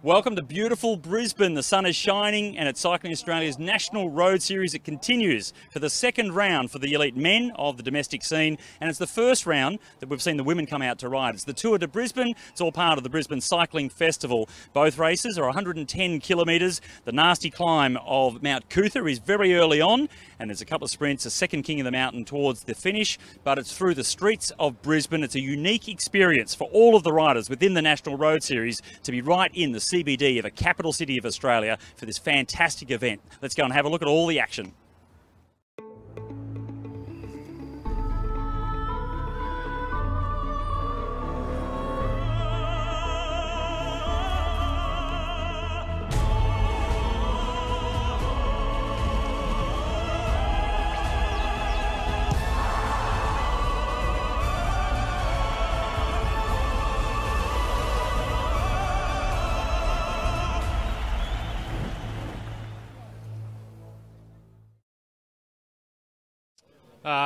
Welcome to beautiful Brisbane. The sun is shining and it's Cycling Australia's National Road Series. It continues for the second round for the elite men of the domestic scene, and it's the first round that we've seen the women come out to ride. It's the Tour de Brisbane. It's all part of the Brisbane Cycling Festival. Both races are 110 kilometres. The nasty climb of Mount Cootha is very early on, and there's a couple of sprints, a second king of the mountain towards the finish, but it's through the streets of Brisbane. It's a unique experience for all of the riders within the National Road Series to be right in the CBD of a capital city of Australia for this fantastic event. Let's go and have a look at all the action.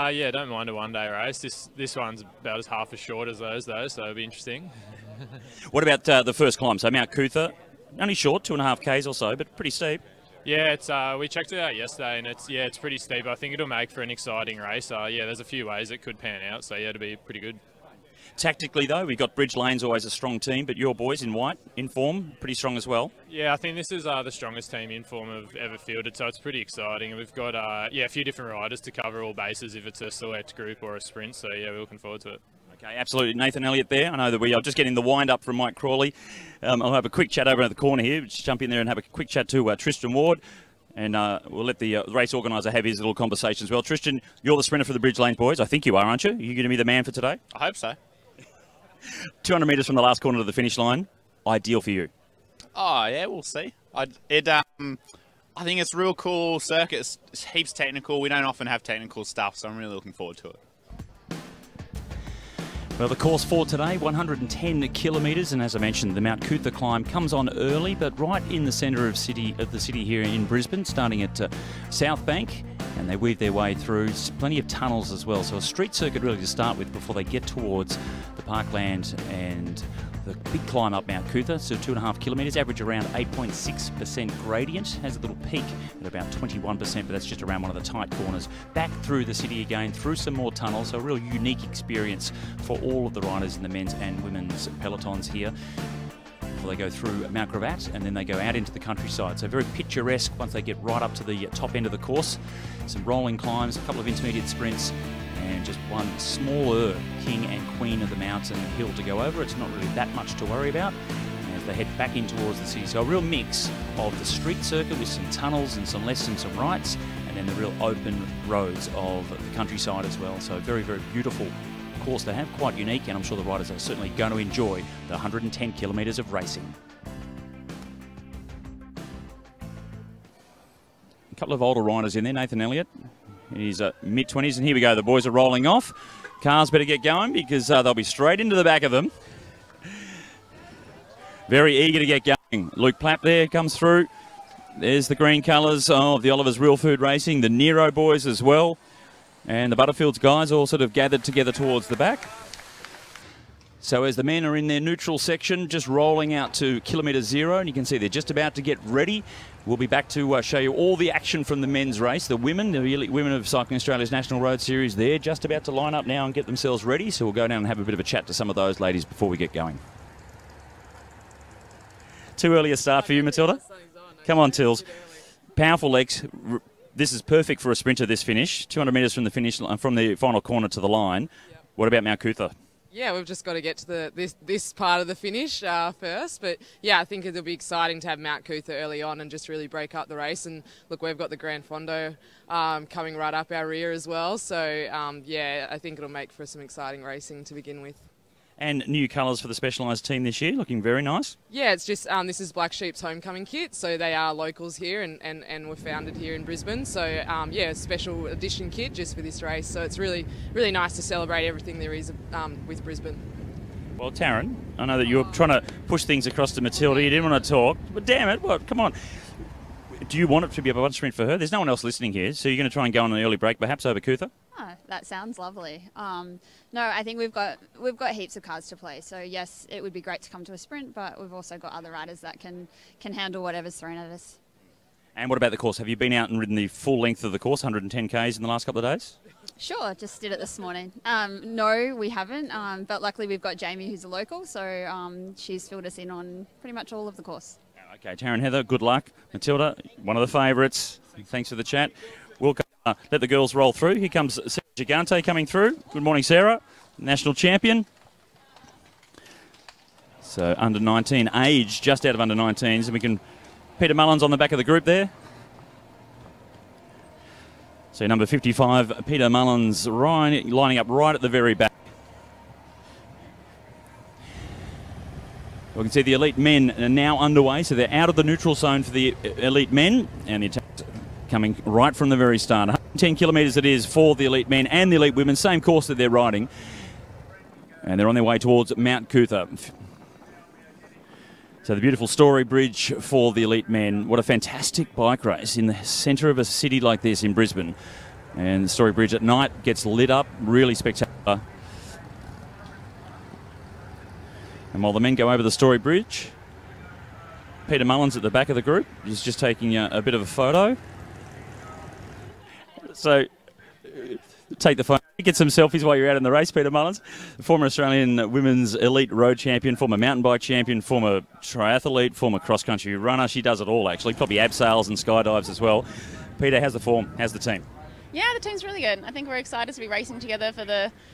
Yeah, don't mind a one-day race. This one's about half as short as those, though, so it'll be interesting. What about the first climb? So Mount Cootha, only short, 2.5 k's or so, but pretty steep. Yeah, it's we checked it out yesterday, and it's pretty steep. I think it'll make for an exciting race. Yeah, there's a few ways it could pan out, so yeah, it'll be pretty good. Tactically, though, we've got Bridge Lane's always a strong team, but your boys in white, in form, pretty strong as well. Yeah, I think this is the strongest team in form I've ever fielded, so it's pretty exciting. And we've got a few different riders to cover all bases if it's a select group or a sprint, so yeah, we're looking forward to it. Okay, absolutely. Nathan Elliott there. I know that we are just getting the wind up from Mike Crawley. I'll have a quick chat over at the corner here. Just jump in there and have a quick chat to Tristan Ward. And we'll let the race organiser have his little conversation as well. Tristan, you're the sprinter for the Bridge Lanes boys. I think you are, aren't you? Are you going to be the man for today? I hope so. 200 metres from the last corner to the finish line. Ideal for you. Oh, yeah, we'll see. I think it's a real cool circuit. It's heaps technical. We don't often have technical stuff, so I'm really looking forward to it. Well, the course for today, 110 kilometres, and as I mentioned, the Mount Cootha climb comes on early, but right in the centre of the city here in Brisbane, starting at South Bank, and they weave their way through plenty of tunnels as well. So a street circuit really to start with before they get towards the parkland and the big climb up Mount Cootha, so 2.5 kilometres, average around 8.6% gradient, has a little peak at about 21%, but that's just around one of the tight corners. Back through the city again, through some more tunnels, so a real unique experience for all of the riders in the men's and women's pelotons here. Before they go through Mount Gravatt and then they go out into the countryside. So very picturesque once they get right up to the top end of the course. Some rolling climbs, a couple of intermediate sprints, and just one smaller king and queen of the mountain hill to go over. It's not really that much to worry about as they head back in towards the city. So a real mix of the street circuit with some tunnels and some lefts and some rights, and then the real open roads of the countryside as well. So very, very beautiful course to have, quite unique, and I'm sure the riders are certainly going to enjoy the 110 kilometres of racing. A couple of older riders in there, Nathan Elliott. He's mid-20s, and here we go. The boys are rolling off. Cars better get going because they'll be straight into the back of them. Very eager to get going. Luke Plapp there comes through. There's the green colours of the Oliver's Real Food Racing, the Nero boys as well. And the Butterfields guys all sort of gathered together towards the back. So as the men are in their neutral section, just rolling out to kilometre 0, and you can see they're just about to get ready. We'll be back to show you all the action from the men's race. The women, the elite women of Cycling Australia's National Road Series, they're just about to line up now and get themselves ready. So we'll go down and have a bit of a chat to some of those ladies before we get going. Too early a start for you, Matilda? Come on, Tills. Powerful legs. This is perfect for a sprinter, this finish. 200 metres from the finish, from the final corner to the line. Yep. What about Mount Cootha? Yeah, we've just got to get to this part of the finish first. But yeah, I think it'll be exciting to have Mount Cootha early on and just really break up the race. And look, we've got the Gran Fondo coming right up our rear as well. So yeah, I think it'll make for some exciting racing to begin with. And new colours for the specialised team this year, looking very nice. Yeah, it's just this is Black Sheep's homecoming kit, so they are locals here and were founded here in Brisbane. So yeah, a special edition kit just for this race. So it's really nice to celebrate everything there is with Brisbane. Well, Taryn, I know that you were trying to push things across to Matilda. You didn't want to talk, but damn it, what? Come on. Do you want it to be a one sprint for her? There's no one else listening here, so you're going to try and go on an early break, perhaps over Cootha? Oh, that sounds lovely. No, I think we've got heaps of cars to play. So yes, it would be great to come to a sprint, but we've also got other riders that can handle whatever's thrown at us. And what about the course? Have you been out and ridden the full length of the course, 110 Ks in the last couple of days? Sure, just did it this morning. No, we haven't, but luckily we've got Jamie, who's a local, so she's filled us in on pretty much all of the course. Okay, Taryn, Heather, good luck. Matilda, one of the favourites. Thanks for the chat. We'll let the girls roll through. Here comes Sarah Gigante coming through. Good morning, Sarah. National champion. So under 19 age, just out of under 19s. And we can... Peter Mullins on the back of the group there. So number 55, Peter Mullins, lining up right at the very back. We can see the elite men are now underway, so they're out of the neutral zone for the elite men, and the attack coming right from the very start. 110 kilometres it is for the elite men and the elite women, same course that they're riding. And they're on their way towards Mount Cootha. So the beautiful Story Bridge for the elite men. What a fantastic bike race in the centre of a city like this in Brisbane. And the Story Bridge at night gets lit up, really spectacular. And while the men go over the Story Bridge, Peter Mullins at the back of the group is just taking a bit of a photo. So take the phone, get some selfies while you're out in the race, Peter Mullins. Former Australian women's elite road champion, former mountain bike champion, former triathlete, former cross-country runner. She does it all, actually. Probably abseils and skydives as well. Peter, how's the form? How's the team? Yeah, the team's really good. I think we're excited to be racing together for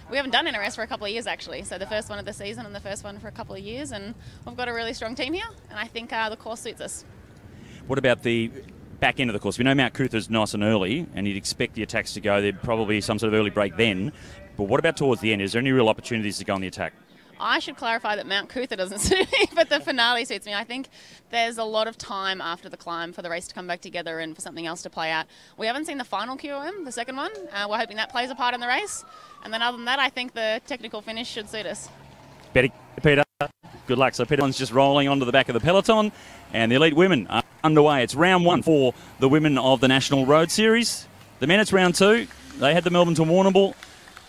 we haven't done NRS for a couple of years, actually. So the first one of the season and the first one for a couple of years. And we've got a really strong team here. And I think the course suits us. What about the back end of the course? We know Mount Cootha's nice and early, and you'd expect the attacks to go. There'd probably be some sort of early break then. But what about towards the end? Is there any real opportunities to go on the attack? I should clarify that Mount Cootha doesn't suit me, but the finale suits me. I think there's a lot of time after the climb for the race to come back together and for something else to play out. We haven't seen the final QOM, the second one. We're hoping that plays a part in the race. And then other than that, I think the technical finish should suit us. Peter, good luck. So Peter's just rolling onto the back of the peloton, and the elite women are underway. It's round one for the women of the National Road Series. The men, it's round two. They had the Melbourne to Warrnambool.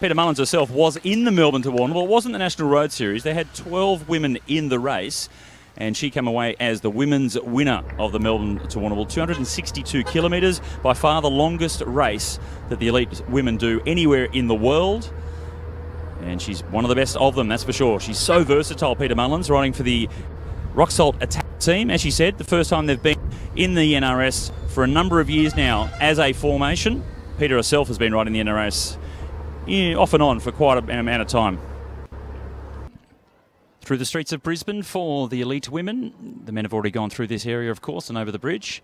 Peter Mullins herself was in the Melbourne to Warrnambool. It wasn't the National Road Series. They had 12 women in the race, and she came away as the women's winner of the Melbourne to Warrnambool. 262 kilometres, by far the longest race that the elite women do anywhere in the world. And she's one of the best of them, that's for sure. She's so versatile, Peter Mullins, riding for the Rock Salt Attack team. As she said, the first time they've been in the NRS for a number of years now as a formation. Peter herself has been riding the NRS off and on for quite an amount of time. Through the streets of Brisbane for the elite women. The men have already gone through this area, of course, and over the bridge.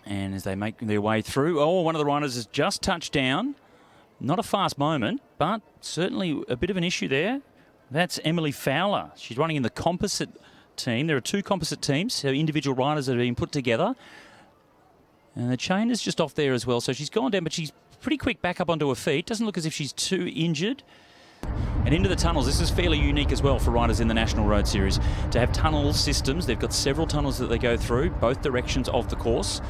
And as they make their way through, one of the riders has just touched down. Not a fast moment, but certainly a bit of an issue there. That's Emily Fowler. She's running in the composite team. There are two composite teams, so individual riders that are being put together. And the chain is just off there as well, so she's gone down, but she's pretty quick back up onto her feet. Doesn't look as if she's too injured. And into the tunnels. This is fairly unique as well for riders in the National Road Series to have tunnel systems. They've got several tunnels that they go through, both directions of the course.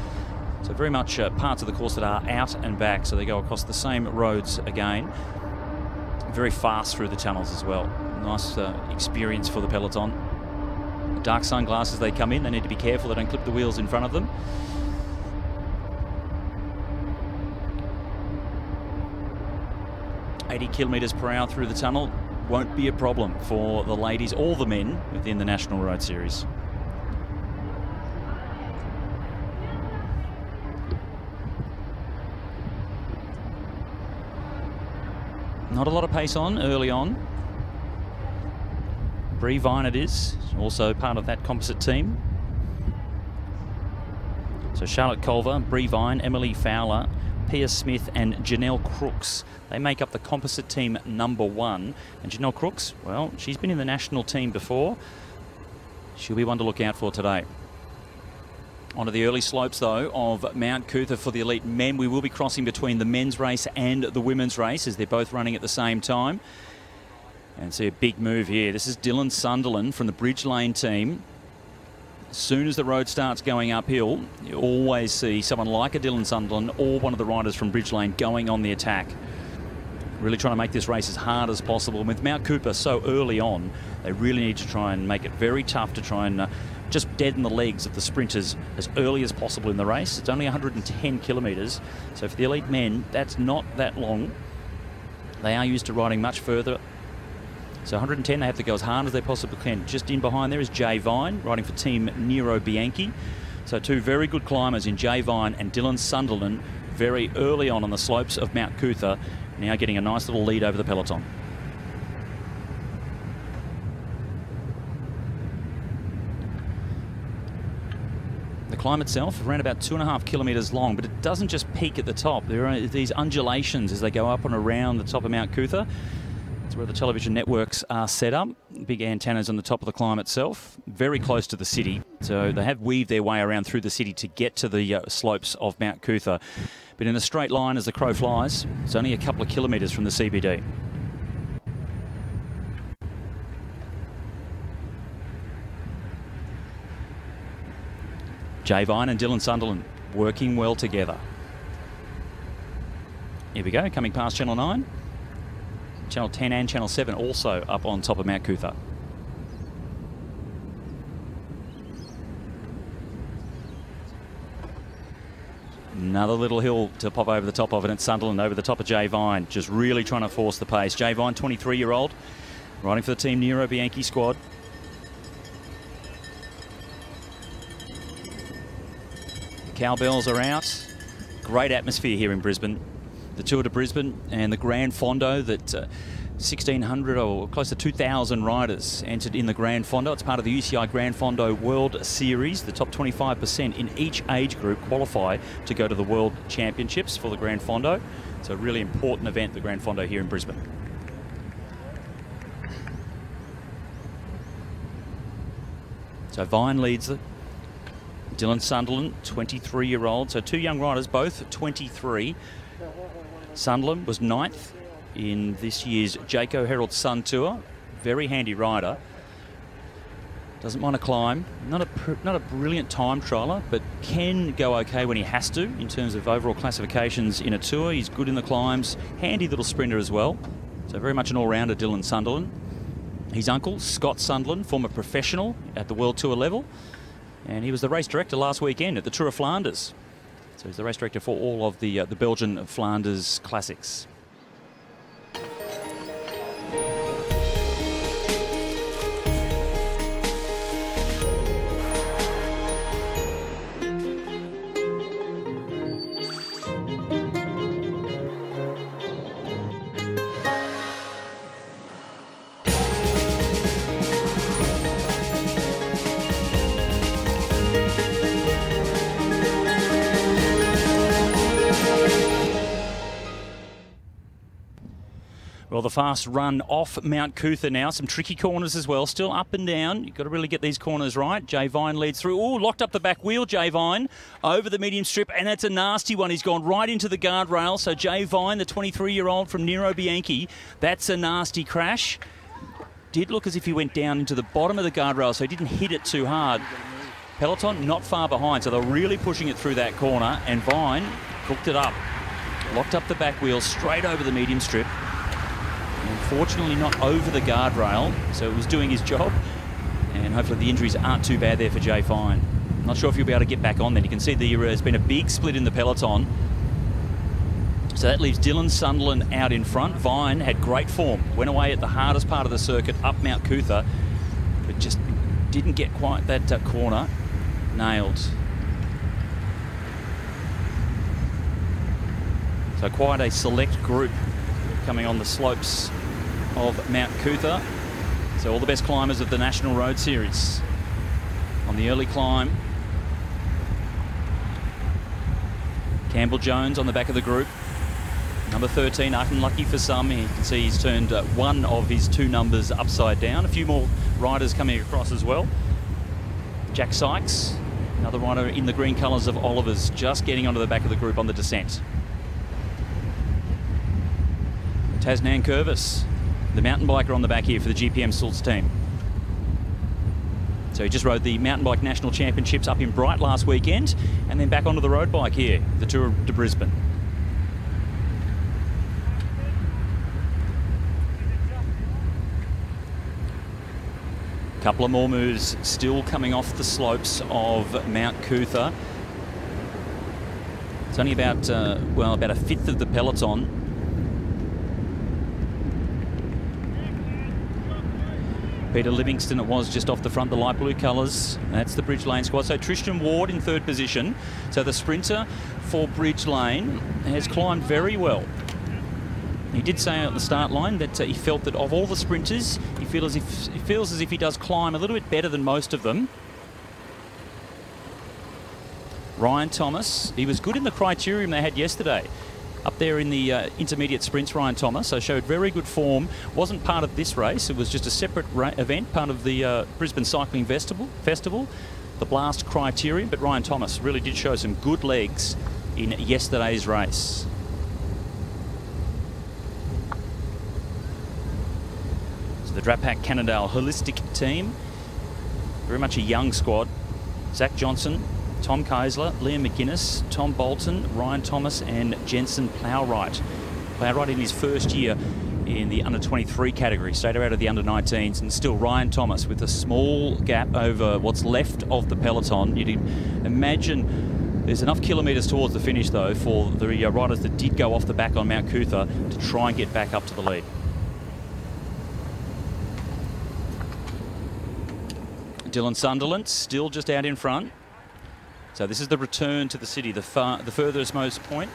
So very much parts of the course that are out and back, so they go across the same roads again. Very fast through the tunnels as well. Nice experience for the peloton. Dark sunglasses they come in. They need to be careful they don't clip the wheels in front of them. .80 kilometres per hour through the tunnel won't be a problem for the ladies or the men within the National Road Series. Not a lot of pace on early on. Brie Vine it is, also part of that composite team. So Charlotte Culver, Brie Vine, Emily Fowler, Pia Smith and Janelle Crooks. They make up the composite team number one. And Janelle Crooks, well, she's been in the national team before. She'll be one to look out for today. Onto the early slopes, though, of Mount Cootha for the elite men. We will be crossing between the men's race and the women's race as they're both running at the same time. And see a big move here. This is Dylan Sunderland from the Bridge Lane team. As soon as the road starts going uphill, you always see someone like a Dylan Sunderland or one of the riders from Bridge Lane going on the attack. Really trying to make this race as hard as possible. And with Mount Cooper so early on, they really need to try and make it very tough to try and just deaden the legs of the sprinters as early as possible in the race. It's only 110 kilometres, so for the elite men, that's not that long. They are used to riding much further. So 110, they have to go as hard as they possibly can. Just in behind there is Jay Vine, riding for Team Nero Bianchi. So two very good climbers in Jay Vine and Dylan Sunderland very early on the slopes of Mount Cootha, now getting a nice little lead over the peloton. The climb itself around about 2.5 kilometres long, but it doesn't just peak at the top. There are these undulations as they go up and around the top of Mount Cootha. It's where the television networks are set up. Big antennas on the top of the climb itself, very close to the city. So they have weaved their way around through the city to get to the slopes of Mount Cootha. But in a straight line as the crow flies, it's only a couple of kilometres from the CBD. Jay Vine and Dylan Sunderland working well together. Here we go, coming past Channel 9. Channel 10 and Channel 7 also up on top of Mount Cootha. Another little hill to pop over the top of it, and Sunderland over the top of Jay Vine, just really trying to force the pace. Jay Vine, 23-year-old, riding for the Team Nero Bianchi squad. Cowbells are out. Great atmosphere here in Brisbane. The Tour de Brisbane and the Grand Fondo, that 1,600 or close to 2,000 riders entered in the Grand Fondo. It's part of the UCI Grand Fondo World Series. The top 25% in each age group qualify to go to the World Championships for the Grand Fondo. It's a really important event, the Grand Fondo here in Brisbane. So Vine leads the Dylan Sunderland, 23-year-old. So two young riders, both 23. Sunderland was 9th in this year's Jayco Herald Sun Tour. Very handy rider. Doesn't mind a climb. Not a brilliant time trialer, but can go okay when he has to in terms of overall classifications in a tour. He's good in the climbs. Handy little sprinter as well. So very much an all-rounder, Dylan Sunderland. His uncle, Scott Sunderland, former professional at the World Tour level. And he was the race director last weekend at the Tour of Flanders. So he's the race director for all of the Belgian Flanders Classics. Well, the fast run off Mount Cootha now. Some tricky corners as well. Still up and down. You've got to really get these corners right. Jay Vine leads through. Oh, locked up the back wheel, Jay Vine. Over the medium strip, and that's a nasty one. He's gone right into the guardrail. So Jay Vine, the 23-year-old from Nero Bianchi, that's a nasty crash. Did look as if he went down into the bottom of the guardrail, so he didn't hit it too hard. Peloton not far behind, so they're really pushing it through that corner, and Vine cooked it up. Locked up the back wheel straight over the medium strip. Unfortunately not over the guardrail, so it was doing his job, and hopefully the injuries aren't too bad there for Jay Vine. Not sure if he'll be able to get back on then. You can see there's been a big split in the peloton. So that leaves Dylan Sunderland out in front. Vine had great form, went away at the hardest part of the circuit up Mount Cootha, but just didn't get quite that corner nailed. So quite a select group coming on the slopes of Mount Cootha. So all the best climbers of the National Road Series on the early climb. Campbell Jones on the back of the group. Number 13, unlucky for some. You can see he's turned one of his two numbers upside down. A few more riders coming across as well. Jack Sykes, another rider in the green colours of Oliver's, just getting onto the back of the group on the descent. Tasnan Curvis, the mountain biker on the back here for the GPM Sults team. So he just rode the Mountain Bike National Championships up in Bright last weekend, and then back onto the road bike here, the Tour de Brisbane. Couple of more moves still coming off the slopes of Mount Cootha. It's only about, well, about a fifth of the peloton. Peter Livingston it was just off the front, the light blue colours. That's the Bridge Lane squad. So Tristan Ward in third position. So the sprinter for Bridge Lane has climbed very well. He did say at the start line that he felt that of all the sprinters, he feels as if he does climb a little bit better than most of them. Ryan Thomas, he was good in the criterium they had yesterday. Up there in the intermediate sprints, Ryan Thomas, so showed very good form. Wasn't part of this race, it was just a separate event, part of the Brisbane Cycling Festival, the Blast Criterium, but Ryan Thomas really did show some good legs in yesterday's race. So the Drapac Cannondale holistic team, very much a young squad. Zach Johnson, Tom Keisler, Liam McGuinness, Tom Bolton, Ryan Thomas and Jensen Plowright. Plowright in his first year in the under-23 category, straight out of the under-19s, and still Ryan Thomas with a small gap over what's left of the peloton. You'd imagine there's enough kilometres towards the finish, though, for the riders that did go off the back on Mount Cootha to try and get back up to the lead. Dylan Sunderland still just out in front. So this is the return to the city, the furthest most point.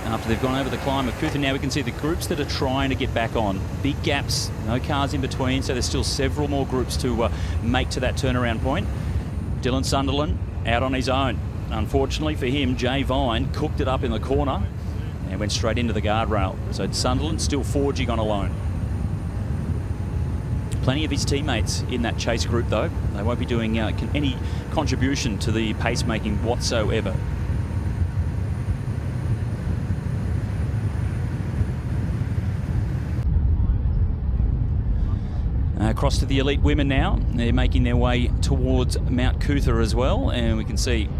After they've gone over the climb of Cootha, now we can see the groups that are trying to get back on. Big gaps, no cars in between, so there's still several more groups to make to that turnaround point. Dylan Sunderland out on his own. Unfortunately for him, Jay Vine cooked it up in the corner and went straight into the guardrail. So Sunderland still forging on alone. Plenty of his teammates in that chase group, though. They won't be doing any contribution to the pacemaking whatsoever. Across to the elite women now. They're making their way towards Mount Cootha as well, and we can see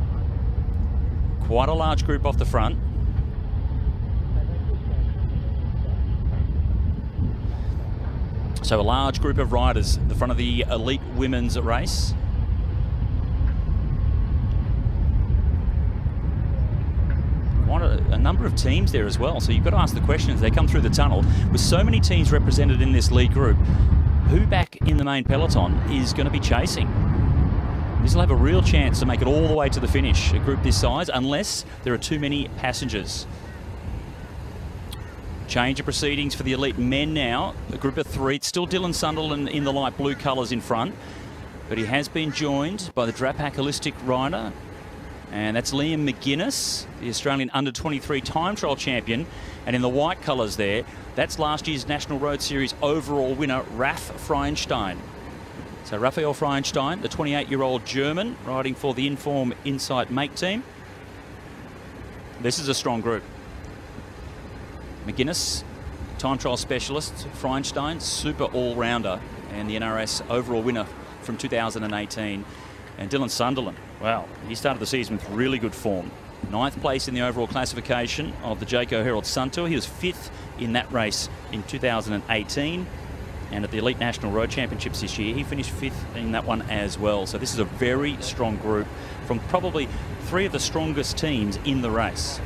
quite a large group off the front. So a large group of riders at the front of the elite women's race. Quite a number of teams there as well. So you've got to ask the question as they come through the tunnel. With so many teams represented in this lead group, who back in the main peloton is going to be chasing? This will have a real chance to make it all the way to the finish, a group this size, unless there are too many passengers. Change of proceedings for the elite men now. A group of three. It's still Dylan Sunderland in the light blue colours in front. But he has been joined by the Drapac holistic rider. And that's Liam McGuinness, the Australian under-23 time trial champion. And in the white colours there, that's last year's National Road Series overall winner, Raf Reinstein. So Raphael Reinstein, the 28-year-old German, riding for the Inform Insight Make team. This is a strong group. McGuinness, time trial specialist. Feinstein, super all-rounder and the NRS overall winner from 2018. And Dylan Sunderland, wow, he started the season with really good form. 9th place in the overall classification of the Jayco Herald Sun Tour. He was 5th in that race in 2018. And at the Elite National Road Championships this year, he finished 5th in that one as well. So this is a very strong group from probably 3 of the strongest teams in the race.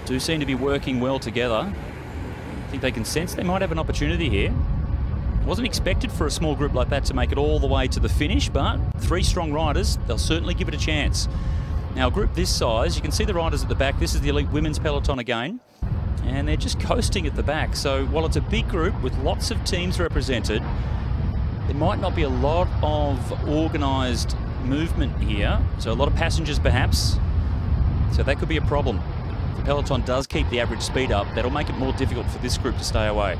Do seem to be working well together. I think they can sense they might have an opportunity here. Wasn't expected for a small group like that to make it all the way to the finish, but 3 strong riders, they'll certainly give it a chance. Now, a group this size, you can see the riders at the back. This is the elite women's peloton again, and they're just coasting at the back. So while it's a big group with lots of teams represented, there might not be a lot of organised movement here. So a lot of passengers perhaps. So that could be a problem. If the peloton does keep the average speed up, that'll make it more difficult for this group to stay away.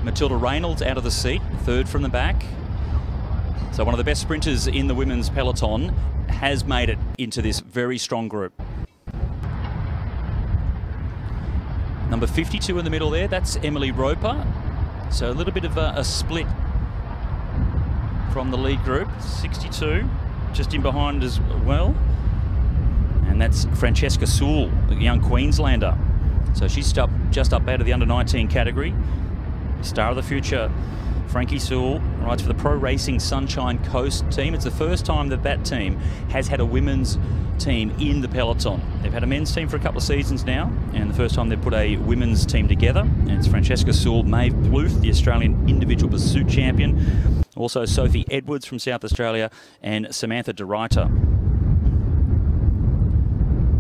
Matilda Reynolds out of the seat, 3rd from the back. So one of the best sprinters in the women's peloton has made it into this very strong group. Number 52 in the middle there, that's Emily Roper. So a little bit of a split from the lead group. 62, just in behind as well. And that's Francesca Sewell, the young Queenslander. So she's just up out of the under-19 category. Star of the future, Frankie Sewell, rides for the Pro Racing Sunshine Coast team. It's the first time that that team has had a women's team in the peloton. They've had a men's team for a couple of seasons now, and the first time they've put a women's team together. And it's Francesca Sewell, Maeve Plouffe, the Australian individual pursuit champion. Also Sophie Edwards from South Australia, and Samantha de Ruyter.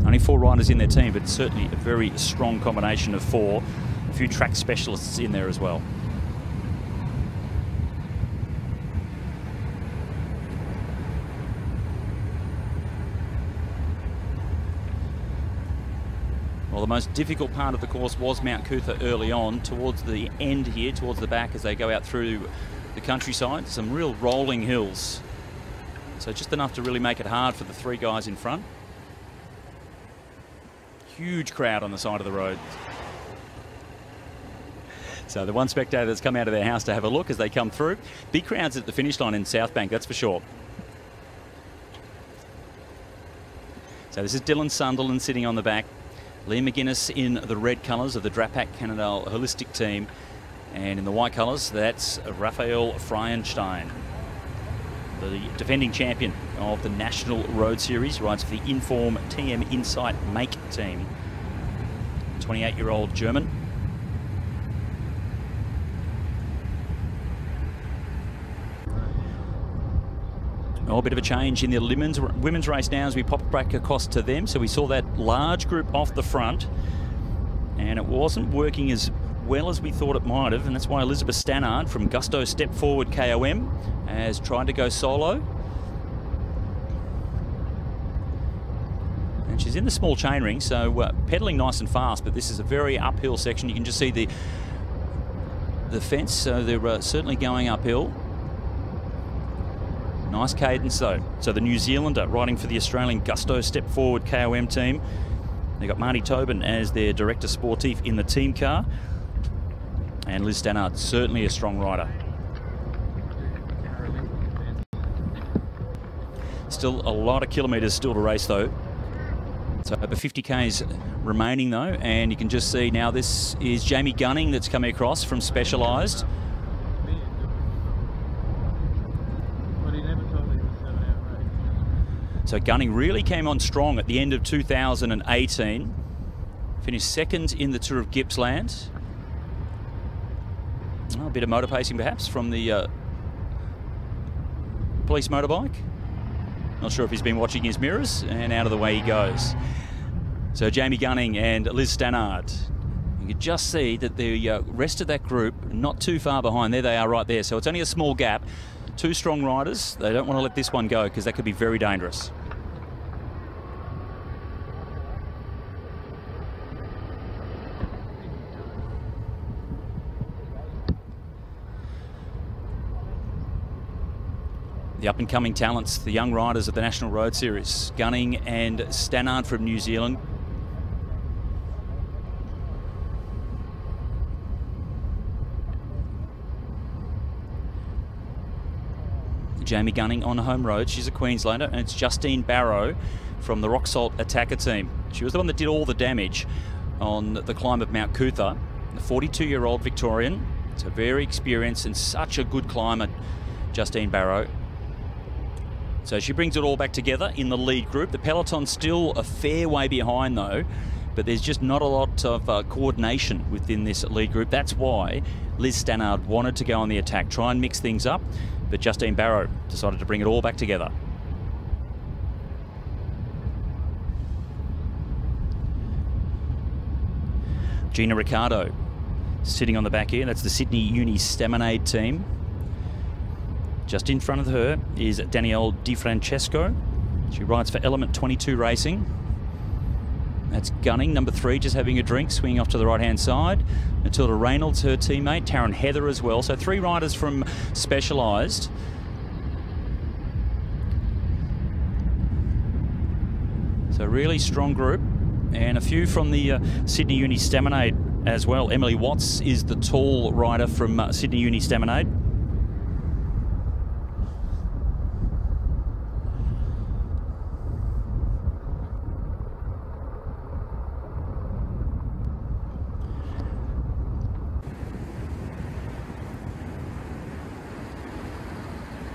Only 4 riders in their team, but certainly a very strong combination of 4. A few track specialists in there as well. Well, the most difficult part of the course was Mount Cootha early on. Towards the end here, towards the back, as they go out through the countryside, some real rolling hills. So just enough to really make it hard for the 3 guys in front. Huge crowd on the side of the road. So the one spectator that's come out of their house to have a look as they come through. Big crowds at the finish line in South Bank, that's for sure. So this is Dylan Sunderland sitting on the back. Liam McGuinness in the red colours of the Drapac Cannondale Holistic team. And in the white colours, that's Raf Reinstein, the defending champion of the National Road Series, rides for the Inform TM Insight Make team. 28-year-old German. Oh, a bit of a change in the women's race now as we pop back across to them. So we saw that large group off the front, and it wasn't working as well as we thought it might have, and that's why Elizabeth Stannard from Gusto Step Forward KOM has tried to go solo. And she's in the small chainring, so pedaling nice and fast, but this is a very uphill section. You can just see the fence, so they're certainly going uphill. Nice cadence though. So the New Zealander riding for the Australian Gusto Step Forward KOM team. They've got Marty Tobin as their director sportif in the team car. And Liz Stannard, certainly a strong rider. Still a lot of kilometres still to race though. So over 50 Ks remaining though, and you can just see now this is Jamie Gunning that's coming across from Specialised. So Gunning really came on strong at the end of 2018. Finished second in the Tour of Gippsland. Oh, a bit of motor pacing perhaps from the police motorbike. Not sure if he's been watching his mirrors, and out of the way he goes. So Jamie Gunning and Liz Stannard. You can just see that the rest of that group not too far behind. There they are right there. So it's only a small gap. 2 strong riders. They don't want to let this one go because that could be very dangerous. The up-and-coming talents, the young riders of the National Road Series, Gunning and Stannard from New Zealand. Jamie Gunning on home road, she's a Queenslander, and it's Justine Barrow from the Rock Salt Attacker team. She was the one that did all the damage on the climb of Mount Cootha. The 42-year-old Victorian, so very experienced and such a good climber, Justine Barrow. So she brings it all back together in the lead group. The peloton's still a fair way behind though, but there's just not a lot of coordination within this lead group. That's why Liz Stannard wanted to go on the attack, try and mix things up, but Justine Barrow decided to bring it all back together. Gina Ricciardo sitting on the back here. That's the Sydney Uni Staminade team. Just in front of her is Danielle Di Francesco. She rides for Element 22 Racing. That's Gunning, number 3, just having a drink, swinging off to the right-hand side. Matilda Reynolds, her teammate. Taryn Heather as well. So 3 riders from Specialised. So really strong group, and a few from the Sydney Uni Staminade as well. Emily Watts is the tall rider from Sydney Uni Staminade.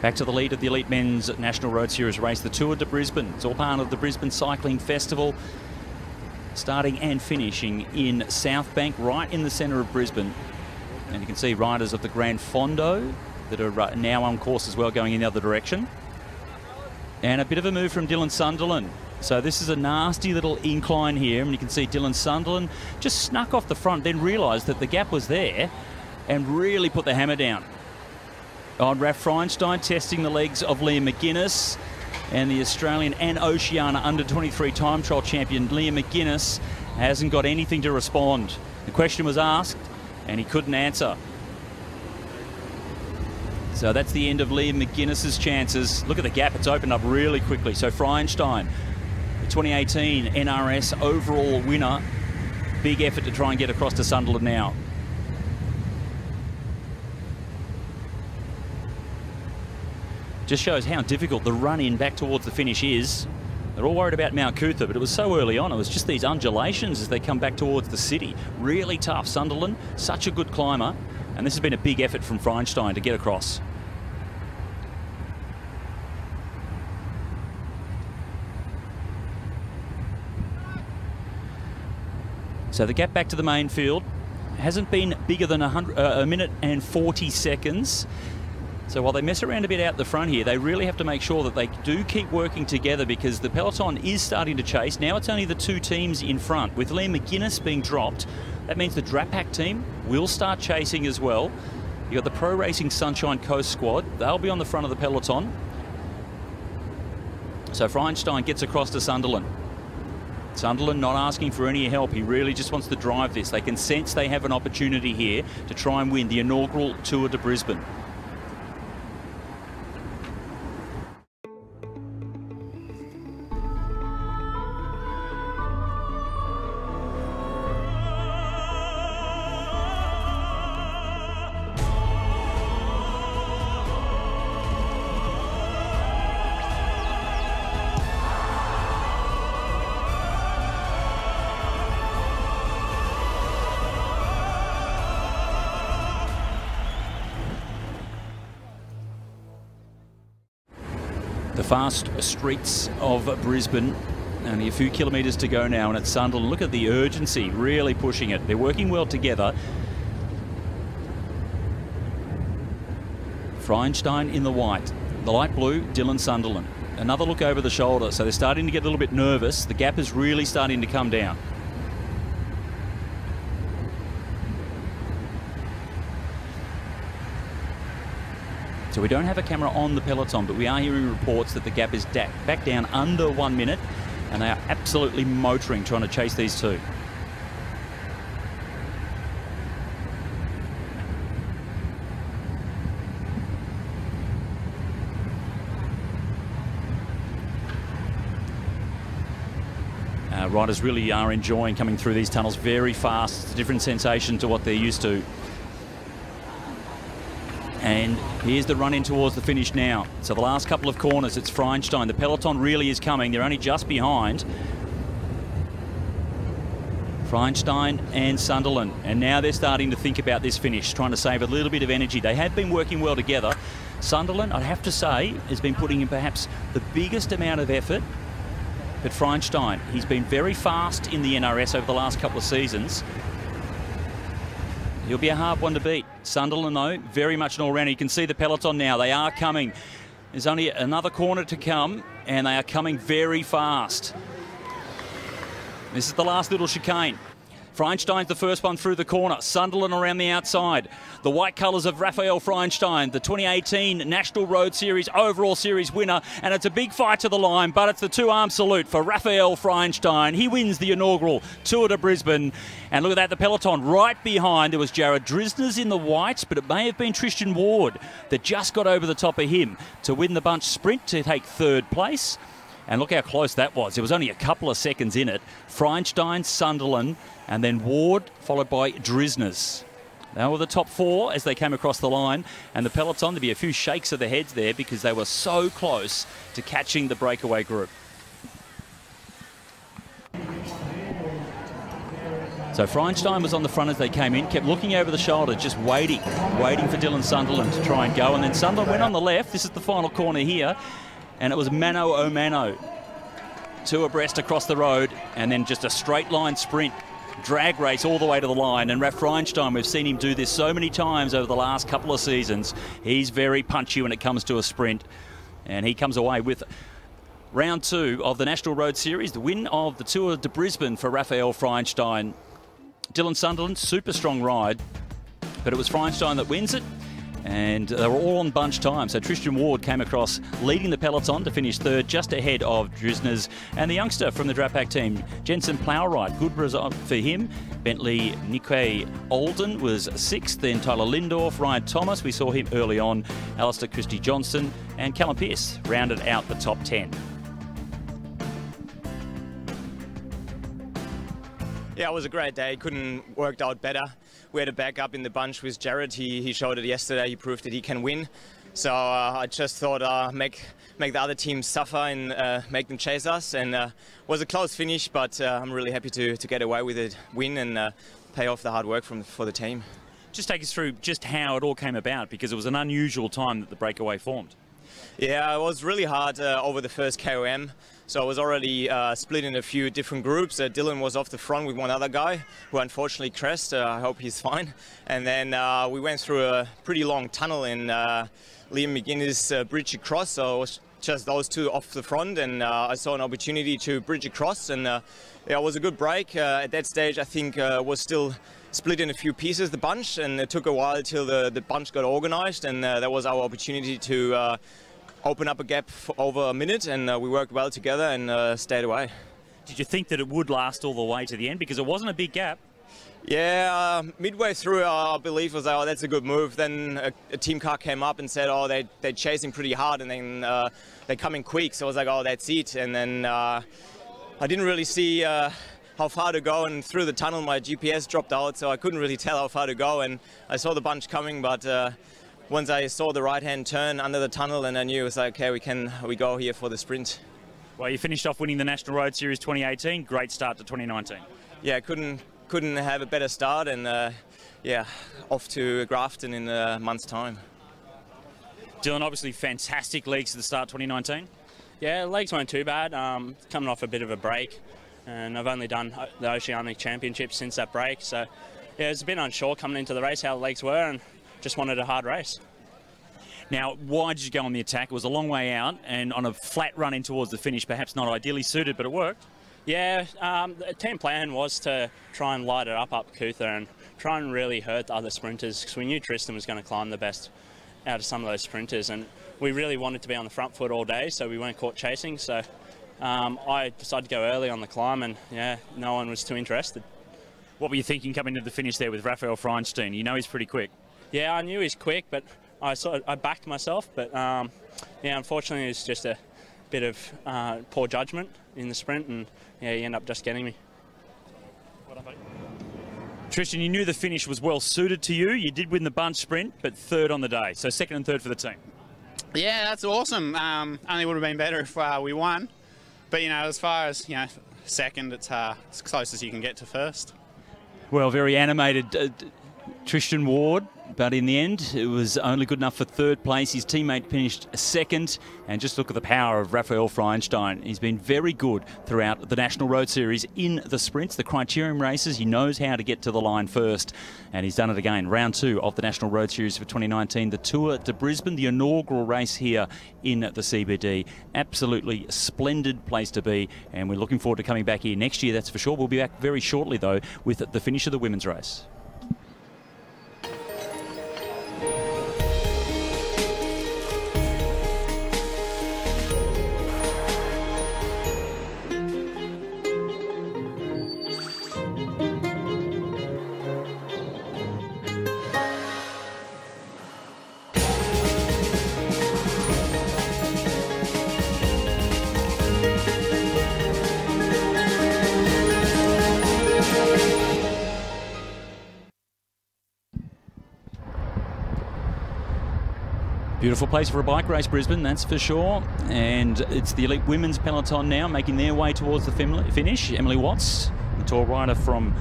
Back to the lead of the Elite Men's National Road Series race, the Tour de Brisbane. It's all part of the Brisbane Cycling Festival, starting and finishing in South Bank, right in the centre of Brisbane. And you can see riders of the Grand Fondo that are now on course as well, going in the other direction. And a bit of a move from Dylan Sunderland. So this is a nasty little incline here, and you can see Dylan Sunderland just snuck off the front, then realised that the gap was there and really put the hammer down on Raf Reinstein, testing the legs of Liam McGuinness, and the Australian and Oceania under-23 time trial champion Liam McGuinness hasn't got anything to respond. The question was asked and he couldn't answer. So that's the end of Liam McGuinness's chances. Look at the gap, it's opened up really quickly. So Reinstein, the 2018 NRS overall winner, big effort to try and get across to Sunderland now. Just shows how difficult the run-in back towards the finish is. They're all worried about Mount Cootha, but it was so early on. It was just these undulations as they come back towards the city. Really tough. Sunderland, such a good climber. And this has been a big effort from Reinstein to get across. So the gap back to the main field hasn't been bigger than a minute and 40 seconds. So while they mess around a bit out the front here, they really have to make sure that they do keep working together, because the peloton is starting to chase. Now it's only the two teams in front. With Liam McGuinness being dropped, that means the Drapac team will start chasing as well. You've got the Pro Racing Sunshine Coast squad. They'll be on the front of the peloton. So Reinstein gets across to Sunderland. Sunderland not asking for any help. He really just wants to drive this. They can sense they have an opportunity here to try and win the inaugural Tour de Brisbane. The fast streets of Brisbane. Only a few kilometres to go now, and at Sunderland, look at the urgency, really pushing it. They're working well together. Reinstein in the white, the light blue, Dylan Sunderland. Another look over the shoulder, so they're starting to get a little bit nervous. The gap is really starting to come down. So we don't have a camera on the peloton, but we are hearing reports that the gap is back down under 1 minute, and they are absolutely motoring trying to chase these two. Riders really are enjoying coming through these tunnels very fast. It's a different sensation to what they're used to. And here's the run in towards the finish now. So the last couple of corners, it's Reinstein. The peloton really is coming. They're only just behind Reinstein and Sunderland. And now they're starting to think about this finish, trying to save a little bit of energy. They have been working well together. Sunderland, I'd have to say, has been putting in perhaps the biggest amount of effort. But Reinstein, he's been very fast in the NRS over the last couple of seasons. He'll be a hard one to beat. Sunderland, though, very much an all-rounder. You can see the peloton now. They are coming. There's only another corner to come, and they are coming very fast. This is the last little chicane. Reinstein's the first one through the corner. Sunderland around the outside. The white colours of Raphael Reinstein, the 2018 National Road Series Overall Series winner. And it's a big fight to the line, but it's the two-arm salute for Raphael Reinstein. He wins the inaugural Tour de Brisbane. And look at that, the peloton right behind. There was Jared Drisner's in the whites, but it may have been Tristan Ward that just got over the top of him to win the bunch sprint to take third place. And look how close that was. There was only a couple of seconds in it. Reinstein, Sunderland, and then Ward, followed by Drisners. They were the top 4 as they came across the line. And the Peloton, there'd be a few shakes of the heads there because they were so close to catching the breakaway group. So Reinstein was on the front as they came in, kept looking over the shoulder, just waiting for Dylan Sunderland to try and go. And then Sunderland went on the left. This is the final corner here. And it was mano a mano. 2 abreast across the road, and then just a straight line sprint. Drag race all the way to the line. And Raf Reinstein, we've seen him do this so many times over the last couple of seasons. He's very punchy when it comes to a sprint. And he comes away with round 2 of the National Road Series, the win of the Tour de Brisbane for Raf Reinstein. Dylan Sunderland, super strong ride, but it was Reinstein that wins it. And they were all on bunch time. So Tristan Ward came across leading the peloton to finish 3rd, just ahead of Drisners. And the youngster from the Drapac team, Jensen Plowright, good result for him. Bentley Nique Olden was 6th. Then Tyler Lindorf, Ryan Thomas, we saw him early on. Alistair Christie Johnson and Callum Pearce rounded out the top 10. Yeah, it was a great day. Couldn't worked out better. We had a backup in the bunch with Jared. He showed it yesterday. He proved that he can win. So I just thought make the other team suffer and make them chase us. And it was a close finish, but I'm really happy to get away with a win and pay off the hard work for the team. Just take us through just how it all came about, because it was an unusual time that the breakaway formed. Yeah, it was really hard over the first KOM. So I was already split in a few different groups. Dylan was off the front with one other guy who unfortunately crashed. I hope he's fine. And then we went through a pretty long tunnel in Liam McGuinness bridge across. So it was just those 2 off the front, and I saw an opportunity to bridge across, and yeah, it was a good break. At that stage, I think was still split in a few pieces, the bunch, and it took a while till the bunch got organized, and that was our opportunity to open up a gap for over a minute, and we worked well together and stayed away. Did you think that it would last all the way to the end? Because it wasn't a big gap. Yeah, midway through our belief was, oh, that's a good move. Then a team car came up and said, oh, they're chasing pretty hard, and then they're coming quick. So I was like, oh, that's it. And then I didn't really see how far to go, and through the tunnel my GPS dropped out, so I couldn't really tell how far to go. And I saw the bunch coming, but once I saw the right-hand turn under the tunnel, and I knew it was like, okay, we go here for the sprint. Well, you finished off winning the National Road Series 2018. Great start to 2019. Yeah, couldn't have a better start, and yeah, off to Grafton in a month's time. Dylan, obviously fantastic legs to the start 2019. Yeah, legs weren't too bad. Coming off a bit of a break, and I've only done the Oceanic Championship since that break. So yeah, it was a bit unsure coming into the race how the legs were, and just wanted a hard race. Now, why did you go on the attack? It was a long way out, and on a flat run in towards the finish, perhaps not ideally suited, but it worked. Yeah, the team plan was to try and light it up Cootha and try and really hurt the other sprinters, because we knew Tristan was going to climb the best out of some of those sprinters, and we really wanted to be on the front foot all day, so we weren't caught chasing. So I decided to go early on the climb, and yeah, no one was too interested. What were you thinking coming to the finish there with Raf Reinstein? You know he's pretty quick. Yeah, I knew he's quick, but I backed myself. But yeah, unfortunately, it's just a bit of poor judgment in the sprint, and yeah, he ended up just getting me. Tristan, you knew the finish was well suited to you. You did win the bunch sprint, but 3rd on the day, so 2nd and 3rd for the team. Yeah, that's awesome. Only would have been better if we won, but you know, as far as 2nd, it's as close as you can get to 1st. Well, very animated Tristan Ward, but in the end it was only good enough for 3rd place. His teammate finished 2nd, and just look at the power of Raf Reinstein. He's been very good throughout the National Road Series in the sprints, the criterium races. He knows how to get to the line first, and he's done it again. Round 2 of the National Road Series for 2019, the Tour de Brisbane, the inaugural race here in the CBD. Absolutely splendid place to be, and we're looking forward to coming back here next year, that's for sure. We'll be back very shortly though with the finish of the women's race. Beautiful place for a bike race, Brisbane, that's for sure. And it's the elite women's peloton now making their way towards the finish. Emily Watts, the tall rider from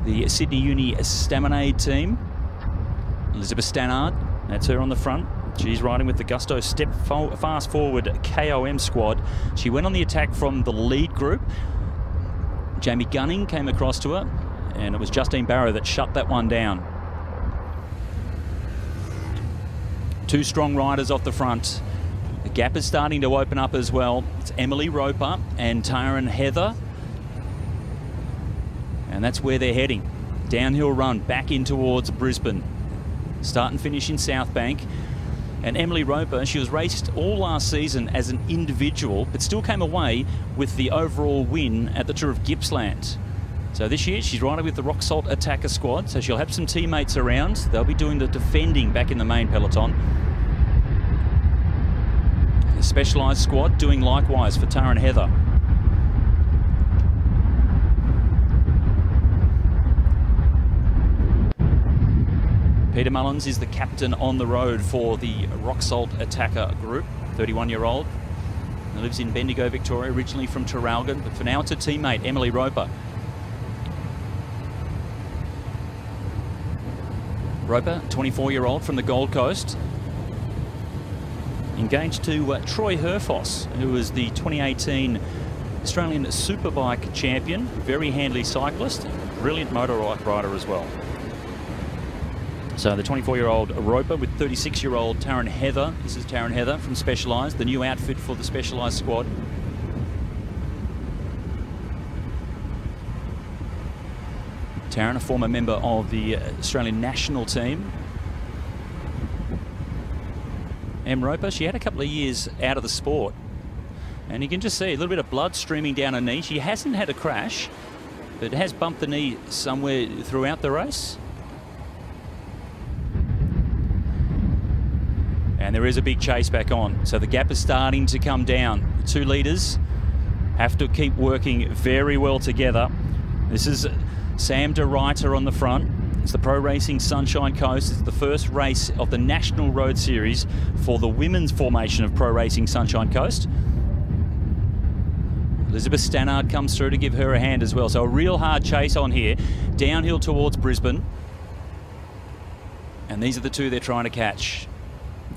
the Sydney Uni Staminade team. Elizabeth Stannard, that's her on the front. She's riding with the Gusto Step Fast Forward KOM squad. She went on the attack from the lead group. Jamie Gunning came across to her, and it was Justine Barrow that shut that one down. Two strong riders off the front. The gap is starting to open up as well. It's Emily Roper and Taryn Heather. And that's where they're heading. Downhill run back in towards Brisbane. Start and finish in South Bank. And Emily Roper, she was raced all last season as an individual, but still came away with the overall win at the Tour of Gippsland. So this year, she's riding with the Rock Salt Attacker squad, so she'll have some teammates around. They'll be doing the defending back in the main peloton. The Specialised squad doing likewise for Taryn Heather. Peter Mullins is the captain on the road for the Rock Salt Attacker group, 31-year-old. He lives in Bendigo, Victoria, originally from Traralgon, but for now it's a teammate, Emily Roper. Roper, 24-year-old from the Gold Coast. Engaged to Troy Herfoss, who was the 2018 Australian Superbike champion, very handy cyclist, brilliant motorbike rider as well. So the 24-year-old Roper with 36-year-old Taryn Heather. This is Taryn Heather from Specialised, the new outfit for the Specialised squad. Taryn, a former member of the Australian national team. Em Roper, she had a couple of years out of the sport. And you can just see a little bit of blood streaming down her knee. She hasn't had a crash, but has bumped the knee somewhere throughout the race. And there is a big chase back on. So the gap is starting to come down. The two leaders have to keep working very well together. This is Sam de Ruyter on the front. It's the Pro Racing Sunshine Coast. It's the first race of the National Road Series for the women's formation of Pro Racing Sunshine Coast. Elizabeth Stannard comes through to give her a hand as well. So a real hard chase on here. Downhill towards Brisbane. And these are the two they're trying to catch.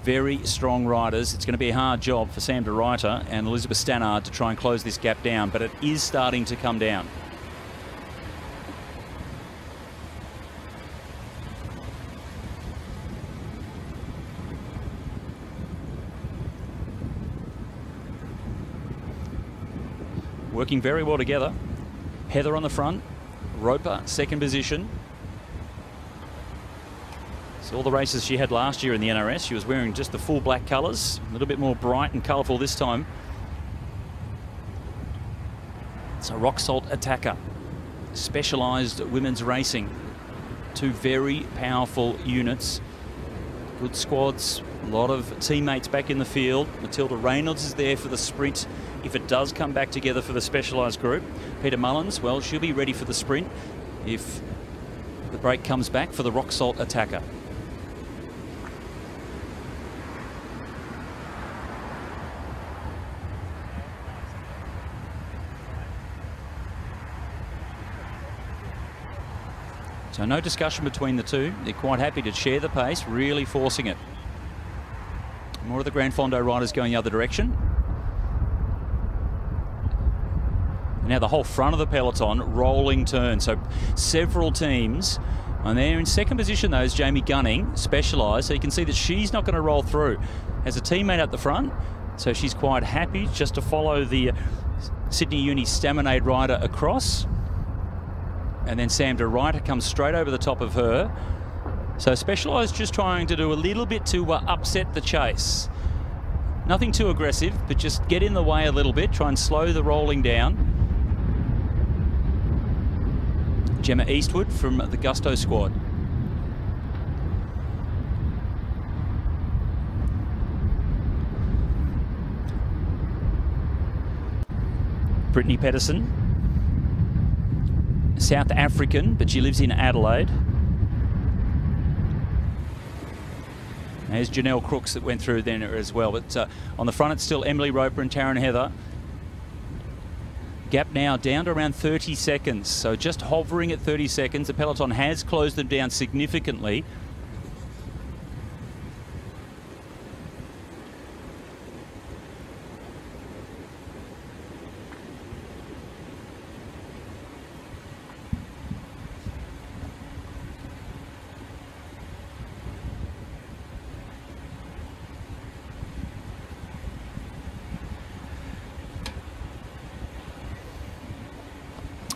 Very strong riders. It's going to be a hard job for Sam de Ruyter and Elizabeth Stannard to try and close this gap down, but it is starting to come down. Working very well together. Heather on the front, Roper second position. So all the races she had last year in the NRS, she was wearing just the full black colours, a little bit more bright and colourful this time. It's a Rock Salt Attacker, Specialised women's racing. Two very powerful units, good squads, a lot of teammates back in the field. Matilda Reynolds is there for the sprint if it does come back together for the Specialised group. Peter Mullins, well, she'll be ready for the sprint if the break comes back for the Rock Salt Attacker. So no discussion between the two. They're quite happy to share the pace, really forcing it. More of the Gran Fondo riders going the other direction. And now the whole front of the peloton, rolling turn. So several teams. And there in second position, though, is Jamie Gunning, Specialised. So you can see that she's not going to roll through. Has a teammate at the front, so she's quite happy just to follow the Sydney Uni Staminade rider across. And then Sam de Ruyter comes straight over the top of her. So Specialised just trying to do a little bit to upset the chase. Nothing too aggressive, but just get in the way a little bit, try and slow the rolling down. Gemma Eastwood from the Gusto squad. Brittany Pedersen, South African, but she lives in Adelaide. There's Janelle Crooks that went through then as well. But on the front, it's still Emily Roper and Taryn Heather. Gap now down to around 30 seconds. So just hovering at 30 seconds. The peloton has closed them down significantly.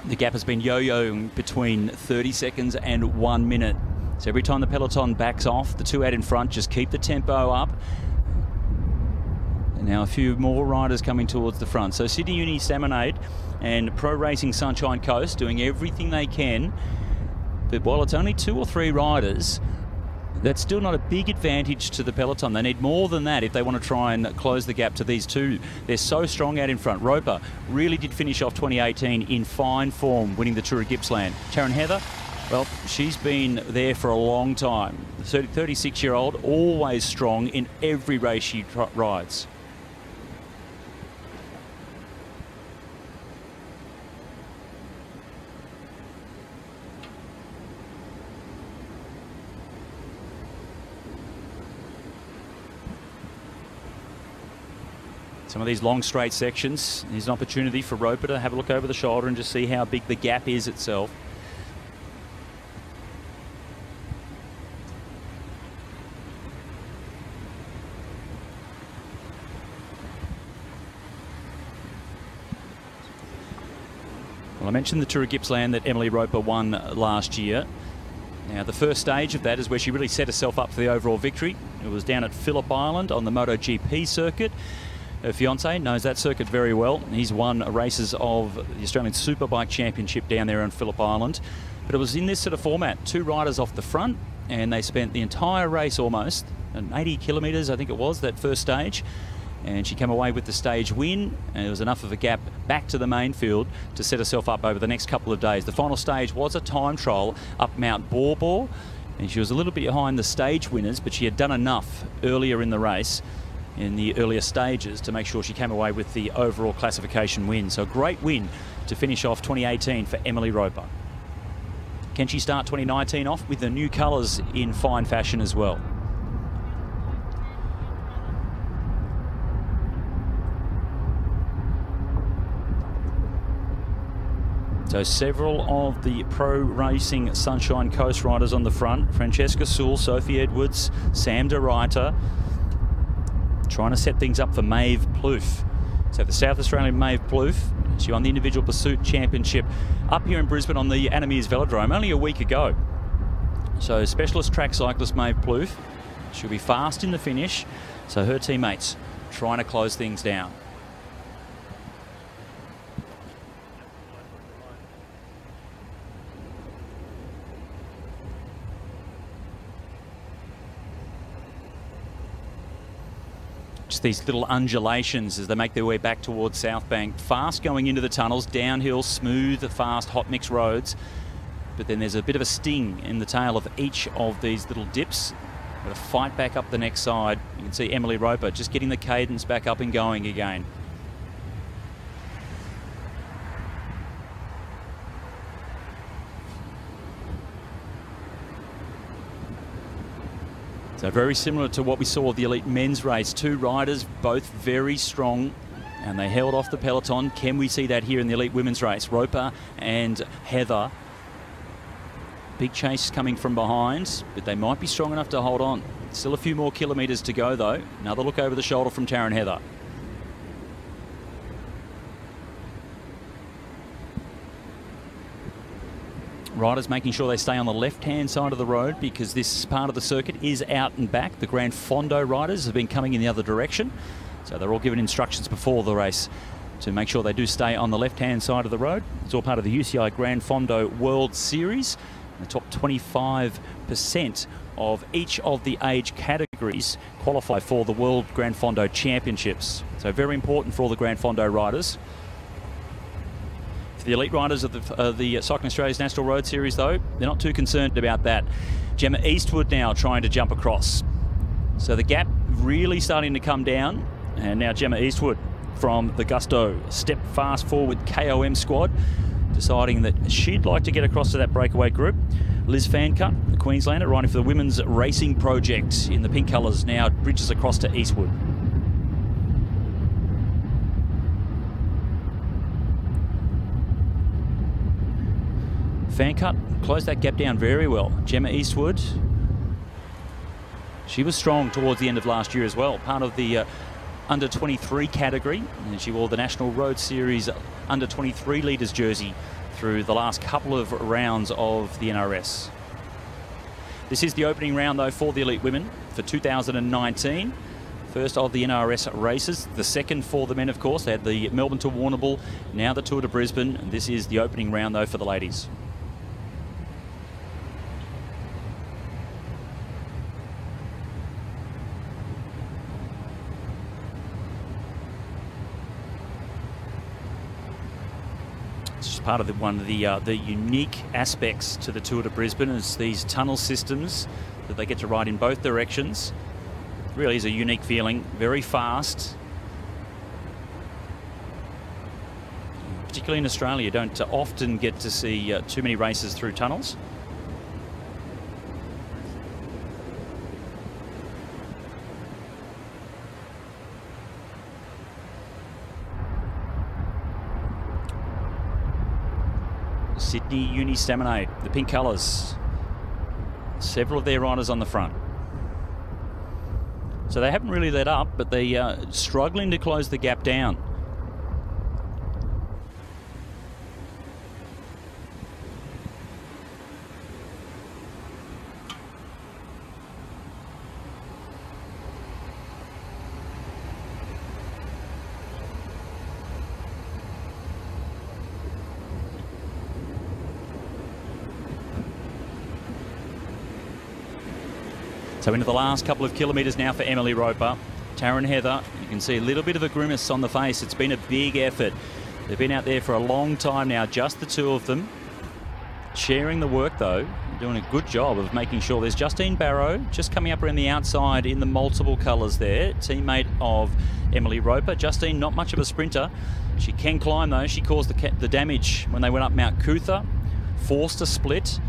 The gap has been yo-yoing between 30 seconds and 1 minute. So every time the peloton backs off, the two out in front just keep the tempo up. And now a few more riders coming towards the front. So Sydney Uni Staminade and Pro Racing Sunshine Coast doing everything they can. But while it's only 2 or 3 riders, that's still not a big advantage to the peloton. They need more than that if they want to try and close the gap to these two. They're so strong out in front. Roper really did finish off 2018 in fine form, winning the Tour of Gippsland. Taryn Heather, well, she's been there for a long time. The 36-year-old, always strong in every race she rides. Some of these long straight sections, there's an opportunity for Roper to have a look over the shoulder and just see how big the gap is itself. Well, I mentioned the Tour of Gippsland that Emily Roper won last year. Now, the first stage of that is where she really set herself up for the overall victory. It was down at Phillip Island on the MotoGP circuit. Her fiancé knows that circuit very well. He's won races of the Australian Superbike Championship down there on Phillip Island. But it was in this sort of format, 2 riders off the front, and they spent the entire race almost, 80 kilometres I think it was, that first stage. And she came away with the stage win, and there was enough of a gap back to the main field to set herself up over the next couple of days. The final stage was a time trial up Mount Borbor, and she was a little bit behind the stage winners, but she had done enough earlier in the race in the earlier stages to make sure she came away with the overall classification win. So a great win to finish off 2018 for Emily Roper. Can she start 2019 off with the new colours in fine fashion as well? So several of the Pro Racing Sunshine Coast riders on the front. Francesca Sewell, Sophie Edwards, Sam de Ruyter, trying to set things up for Maeve Plouffe. So the South Australian Maeve Plouffe, she won the Individual Pursuit Championship up here in Brisbane on the Anna Meares Velodrome only a week ago. So specialist track cyclist Maeve Plouffe, she'll be fast in the finish. So her teammates trying to close things down. Just these little undulations as they make their way back towards South Bank. Fast going into the tunnels, downhill, smooth, fast, hot mix roads. But then there's a bit of a sting in the tail of each of these little dips. Got to fight back up the next side. You can see Emily Roper just getting the cadence back up and going again. So very similar to what we saw of the elite men's race. 2 riders, both very strong, and they held off the peloton. Can we see that here in the elite women's race? Roper and Heather. Big chase coming from behind, but they might be strong enough to hold on. Still a few more kilometres to go though. Another look over the shoulder from Taryn Heather. Riders making sure they stay on the left-hand side of the road because this part of the circuit is out and back. The Gran Fondo riders have been coming in the other direction. So they're all given instructions before the race to make sure they do stay on the left-hand side of the road. It's all part of the UCI Gran Fondo World Series. The top 25% of each of the age categories qualify for the World Gran Fondo Championships. So very important for all the Gran Fondo riders. For the elite riders of the Cycling Australia's National Road Series, though, they're not too concerned about that. Gemma Eastwood now trying to jump across. So the gap really starting to come down. And now Gemma Eastwood from the Gusto step fast forward KOM squad, deciding that she'd like to get across to that breakaway group. Liz Fancutt, the Queenslander, riding for the Women's Racing Project in the pink colours, now bridges across to Eastwood. Fancutt closed that gap down very well. Gemma Eastwood, she was strong towards the end of last year as well, part of the under 23 category, and she wore the National Road Series under 23 litres jersey through the last couple of rounds of the NRS. This is the opening round though for the elite women for 2019. First of the NRS races, the second for the men of course. They had the Melbourne to Warrnambool, now the Tour de Brisbane. And this is the opening round though for the ladies. Part of one of the unique aspects to the Tour de Brisbane is these tunnel systems that they get to ride in both directions. It really is a unique feeling, very fast. Particularly in Australia, you don't often get to see too many races through tunnels. Sydney Uni Staminate, the pink colours. Several of their riders on the front. So they haven't really let up, but they are struggling to close the gap down. So into the last couple of kilometres now for Emily Roper. Taryn Heather, you can see a little bit of a grimace on the face. It's been a big effort. They've been out there for a long time now, just the two of them. Sharing the work though, doing a good job of making sure. There's Justine Barrow just coming up around the outside in the multiple colours there, teammate of Emily Roper. Justine, not much of a sprinter. She can climb though. She caused the damage when they went up Mount Cootha, forced a split.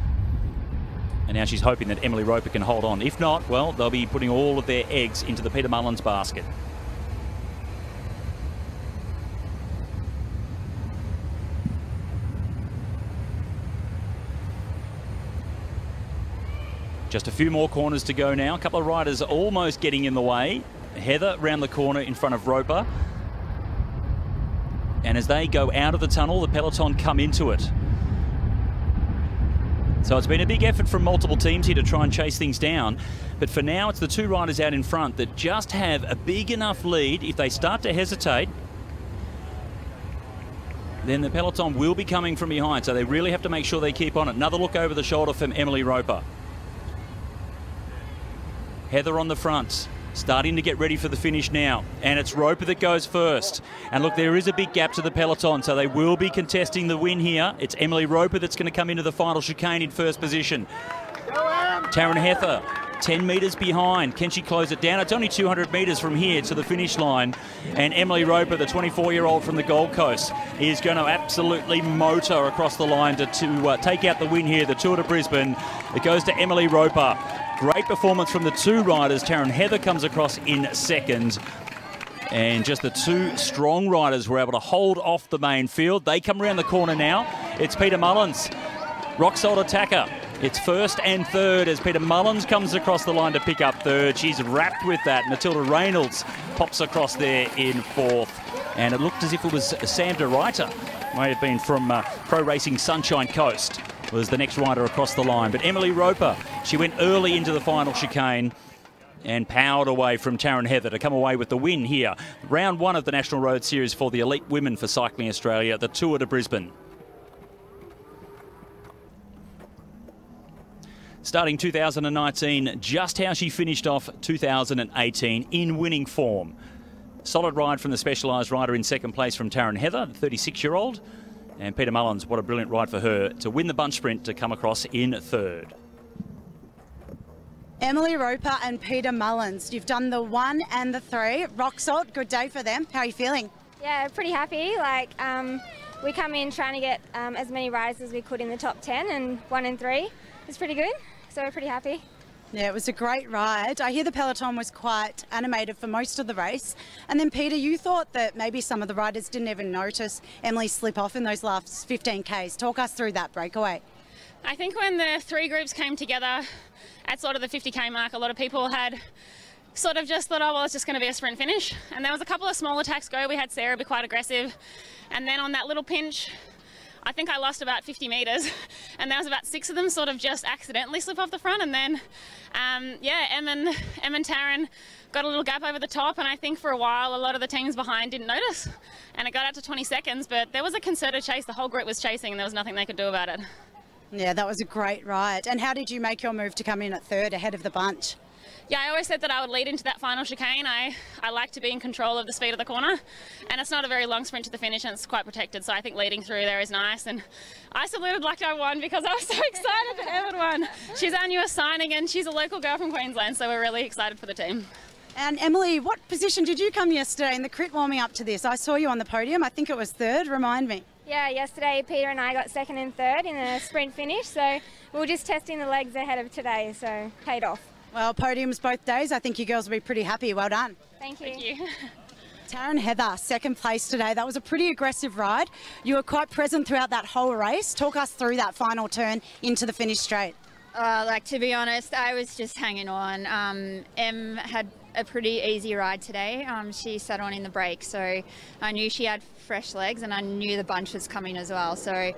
And now she's hoping that Emily Roper can hold on. If not, well, they'll be putting all of their eggs into the Peter Mullins basket. Just a few more corners to go now. A couple of riders almost getting in the way. Heather round the corner in front of Roper. And as they go out of the tunnel, the peloton come into it. So it's been a big effort from multiple teams here to try and chase things down. But for now, it's the two riders out in front that just have a big enough lead. If they start to hesitate, then the peloton will be coming from behind. So they really have to make sure they keep on it. Another look over the shoulder from Emily Roper. Heather on the front, starting to get ready for the finish now. And it's Roper that goes first. And look, there is a big gap to the peloton, so they will be contesting the win here. It's Emily Roper that's going to come into the final chicane in first position. Taryn Heather, 10 metres behind. Can she close it down? It's only 200 metres from here to the finish line. And Emily Roper, the 24-year-old from the Gold Coast, is going to absolutely motor across the line to take out the win here, the Tour de Brisbane. It goes to Emily Roper. Great performance from the two riders. Taryn Heather comes across in second. And just the two strong riders were able to hold off the main field. They come around the corner now. It's Peter Mullins, rock-solid attacker. It's first and third as Peter Mullins comes across the line to pick up third. She's wrapped with that. Matilda Reynolds pops across there in fourth. And it looked as if it was Sam de Ruyter. Might have been from Pro Racing Sunshine Coast. Was the next rider across the line. But Emily Roper, she went early into the final chicane and powered away from Taryn Heather to come away with the win here. Round one of the National Road Series for the elite women for Cycling Australia, the Tour de Brisbane. Starting 2019, just how she finished off 2018 in winning form. Solid ride from the specialised rider in second place from Taryn Heather, the 36-year-old. And Peter Mullins, what a brilliant ride for her to win the bunch sprint to come across in third. Emily Roper and Peter Mullins, you've done the 1 and the 3. Rock salt, good day for them. How are you feeling? Yeah, pretty happy. We come in trying to get as many riders as we could in the top 10, and 1 and 3 is pretty good. So we're pretty happy. Yeah, it was a great ride. I hear the peloton was quite animated for most of the race. And then, Peter, you thought that maybe some of the riders didn't even notice Emily slip off in those last 15 Ks. Talk us through that breakaway. I think when the 3 groups came together at sort of the 50K mark, a lot of people had sort of just thought, oh, well, it's just going to be a sprint finish. And there was a couple of small attacks go. We had Sarah be quite aggressive. And then on that little pinch, I think I lost about 50 metres, and there was about 6 of them sort of just accidentally slip off the front, and then, Em and Taryn got a little gap over the top, and I think for a while a lot of the teams behind didn't notice, and it got out to 20 seconds, but there was a concerted chase. The whole group was chasing, and there was nothing they could do about it. Yeah, that was a great ride. And how did you make your move to come in at 3rd ahead of the bunch? Yeah, I always said that I would lead into that final chicane. I like to be in control of the speed of the corner, and it's not a very long sprint to the finish, and it's quite protected, so I think leading through there is nice. And I saluted like I won because I was so excited that Evan won. She's our newest signing, and she's a local girl from Queensland, so we're really excited for the team. And Emily, what position did you come yesterday in the crit warming up to this? I saw you on the podium. I think it was 3rd. Remind me. Yeah, yesterday Peter and I got 2nd and 3rd in a sprint finish, so we were just testing the legs ahead of today, so paid off. Well, podiums both days. I think you girls will be pretty happy. Well done. Thank you. Thank you. Taryn Heather, 2nd place today. That was a pretty aggressive ride. You were quite present throughout that whole race. Talk us through that final turn into the finish straight. To be honest, I was just hanging on. Em had a pretty easy ride today. She sat on in the break, so I knew she had fresh legs, and I knew the bunch was coming as well. So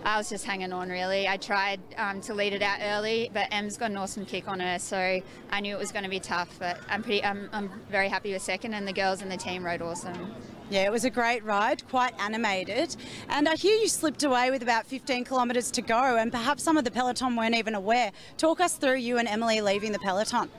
I was just hanging on, really. I tried to lead it out early, but Em's got an awesome kick on her, so I knew it was going to be tough. But I'm very happy with 2nd, and the girls and the team rode awesome. Yeah, it was a great ride, quite animated. And I hear you slipped away with about 15 kilometres to go, and perhaps some of the peloton weren't even aware. Talk us through you and Emily leaving the peloton.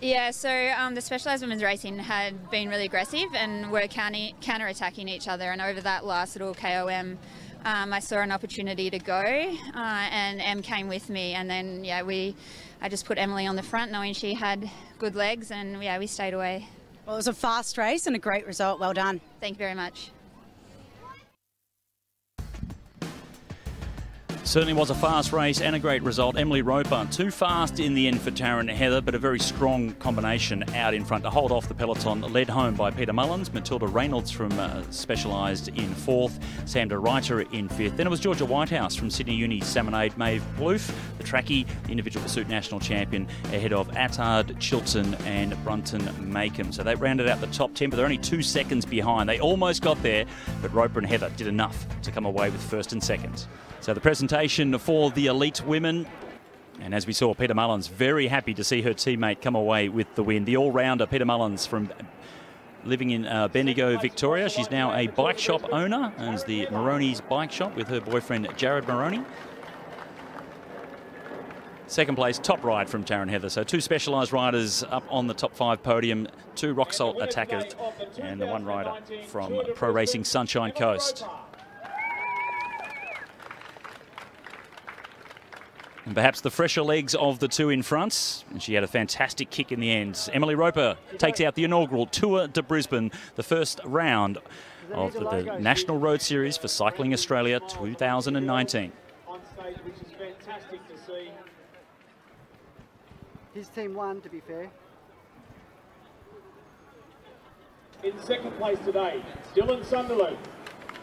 Yeah, so the Specialised Women's Racing had been really aggressive and were counter-attacking each other, and over that last little KOM, I saw an opportunity to go, and Em came with me, and then I just put Emily on the front knowing she had good legs, and we stayed away. Well, it was a fast race and a great result. Well done. Thank you very much. Certainly was a fast race and a great result. Emily Roper, too fast in the end for Taryn Heather, but a very strong combination out in front to hold off the peloton, led home by Peter Mullins, Matilda Reynolds from Specialised in 4th, Sandra Reiter in 5th. Then it was Georgia Whitehouse from Sydney Uni Salmonade, Maeve Bloof, the trackie, the individual pursuit national champion, ahead of Attard, Chilton and Brunton Makem. So they rounded out the top 10, but they're only 2 seconds behind. They almost got there, but Roper and Heather did enough to come away with 1st and 2nd. So the presentation for the elite women, and as we saw, Peter Mullins very happy to see her teammate come away with the win. The all-rounder Peter Mullins from living in Bendigo, Victoria. She's now a bike shop owner, owns the Moroney's Bike Shop with her boyfriend Jared Moroney. 2nd place, top ride from Taryn Heather. So 2 Specialised riders up on the top 5 podium, 2 rock salt attackers, and the 1 rider from Pro Racing Sunshine Coast. And perhaps the fresher legs of the 2 in front. And she had a fantastic kick in the end. Emily Roper takes out the inaugural Tour de Brisbane, the first round of the National Road Series for Cycling Australia 2019. On stage, which is fantastic to see. His team won, to be fair. In 2nd place today, Dylan Sunderland.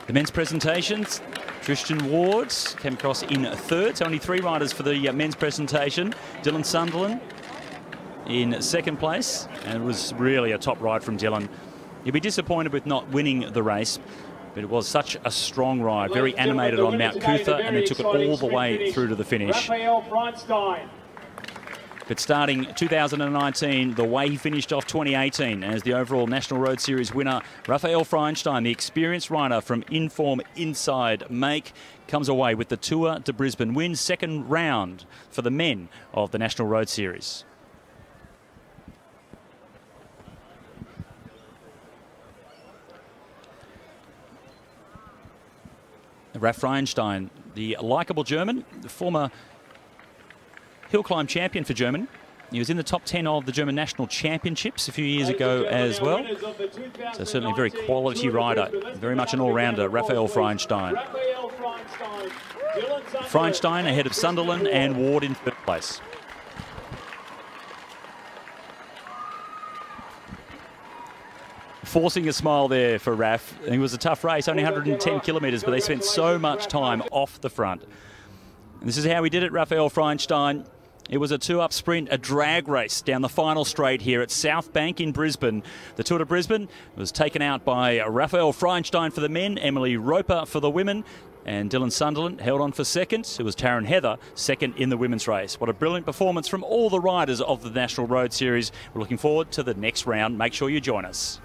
The men's presentations, Tristan Ward came across in 3rd. So only 3 riders for the men's presentation. Dylan Sunderland in 2nd place, and it was really a top ride from Dylan. He'll be disappointed with not winning the race, but it was such a strong ride, very animated on Mount Cootha, and then took it all the way through to the finish. Raf Reinstein. But starting 2019, the way he finished off 2018 as the overall National Road Series winner, Raf Reinstein, the experienced rider from Inform Inside Make, comes away with the Tour de Brisbane win, 2nd round for the men of the National Road Series. Raf Reinstein, the likeable German, the former hill climb champion for Germany, He was in the top 10 of the German National Championships a few years ago as well. So certainly a very quality rider, very much an all-rounder, Raf Reinstein. Reinstein ahead of Sunderland and Ward in third place. Forcing a smile there for Raf. It was a tough race, only 110 kilometres, but they spent so much time off the front. And this is how he did it, Raf Reinstein. It was a two-up sprint, a drag race down the final straight here at South Bank in Brisbane. The Tour de Brisbane was taken out by Raf Reinstein for the men, Emily Roper for the women, and Dylan Sunderland held on for second. It was Taryn Heather second in the women's race. What a brilliant performance from all the riders of the National Road Series. We're looking forward to the next round. Make sure you join us.